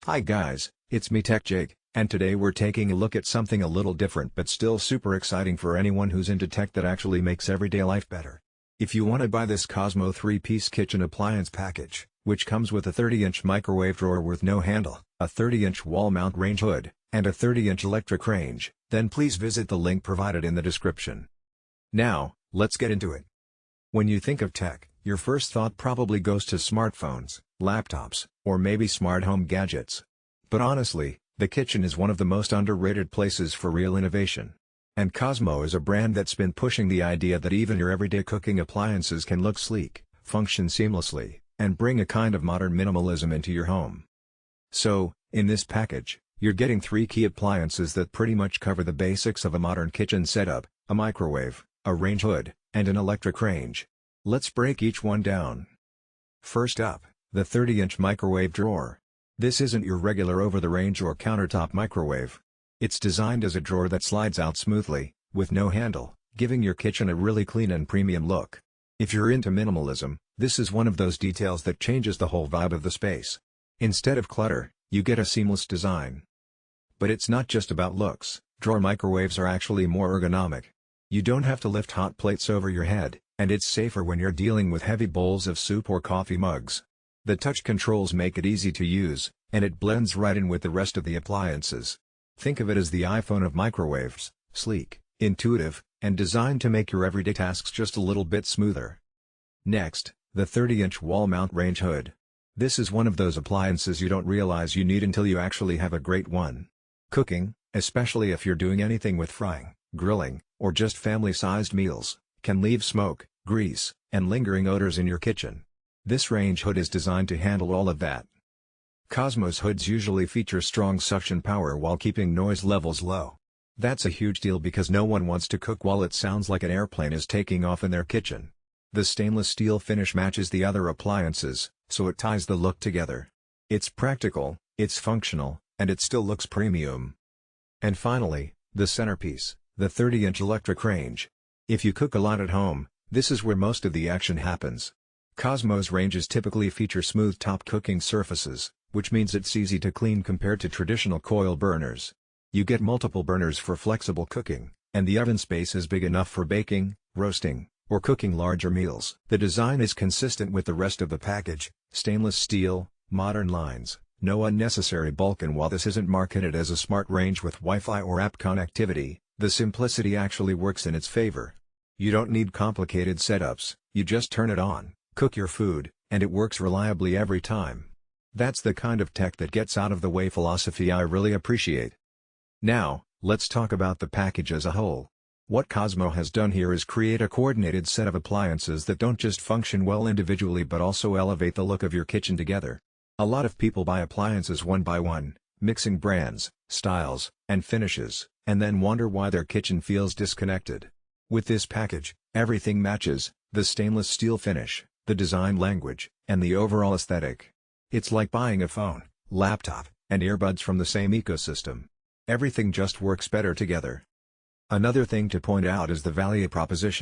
Hi guys, it's me Tech Jake, and today we're taking a look at something a little different but still super exciting for anyone who's into tech that actually makes everyday life better. If you want to buy this COSMO 3-piece kitchen appliance package, which comes with a 30-inch microwave drawer with no handle, a 30-inch wall mount range hood, and a 30-inch electric range, then please visit the link provided in the description. Now, let's get into it. When you think of tech, your first thought probably goes to smartphones, laptops, or maybe smart home gadgets. But honestly, the kitchen is one of the most underrated places for real innovation. And COSMO is a brand that's been pushing the idea that even your everyday cooking appliances can look sleek, function seamlessly, and bring a kind of modern minimalism into your home. So, in this package, you're getting 3 key appliances that pretty much cover the basics of a modern kitchen setup: a microwave, a range hood, and an electric range. Let's break each one down. First up, the 30-inch microwave drawer. This isn't your regular over-the-range or countertop microwave. It's designed as a drawer that slides out smoothly, with no handle, giving your kitchen a really clean and premium look. If you're into minimalism, this is one of those details that changes the whole vibe of the space. Instead of clutter, you get a seamless design. But it's not just about looks. Drawer microwaves are actually more ergonomic. You don't have to lift hot plates over your head, and it's safer when you're dealing with heavy bowls of soup or coffee mugs. The touch controls make it easy to use, and it blends right in with the rest of the appliances. Think of it as the iPhone of microwaves: sleek, intuitive, and designed to make your everyday tasks just a little bit smoother. Next, the 30-inch wall mount range hood. This is one of those appliances you don't realize you need until you actually have a great one. Cooking, especially if you're doing anything with frying, grilling, or just family-sized meals, can leave smoke, grease, and lingering odors in your kitchen. This range hood is designed to handle all of that. COSMO's hoods usually feature strong suction power while keeping noise levels low. That's a huge deal because no one wants to cook while it sounds like an airplane is taking off in their kitchen. The stainless steel finish matches the other appliances, so it ties the look together. It's practical, it's functional, and it still looks premium. And finally, the centerpiece, the 30-inch electric range. If you cook a lot at home, this is where most of the action happens. COSMO's ranges typically feature smooth top cooking surfaces, which means it's easy to clean compared to traditional coil burners. You get multiple burners for flexible cooking, and the oven space is big enough for baking, roasting, or cooking larger meals. The design is consistent with the rest of the package: stainless steel, modern lines, no unnecessary bulk. And while this isn't marketed as a smart range with Wi-Fi or app connectivity, the simplicity actually works in its favor. You don't need complicated setups, you just turn it on, cook your food, and it works reliably every time. That's the kind of tech that gets out of the way philosophy I really appreciate. Now, let's talk about the package as a whole. What COSMO has done here is create a coordinated set of appliances that don't just function well individually but also elevate the look of your kitchen together. A lot of people buy appliances one by one, mixing brands, styles, and finishes, and then wonder why their kitchen feels disconnected. With this package, everything matches: the stainless steel finish, the design language, and the overall aesthetic. It's like buying a phone, laptop, and earbuds from the same ecosystem. Everything just works better together. Another thing to point out is the value proposition.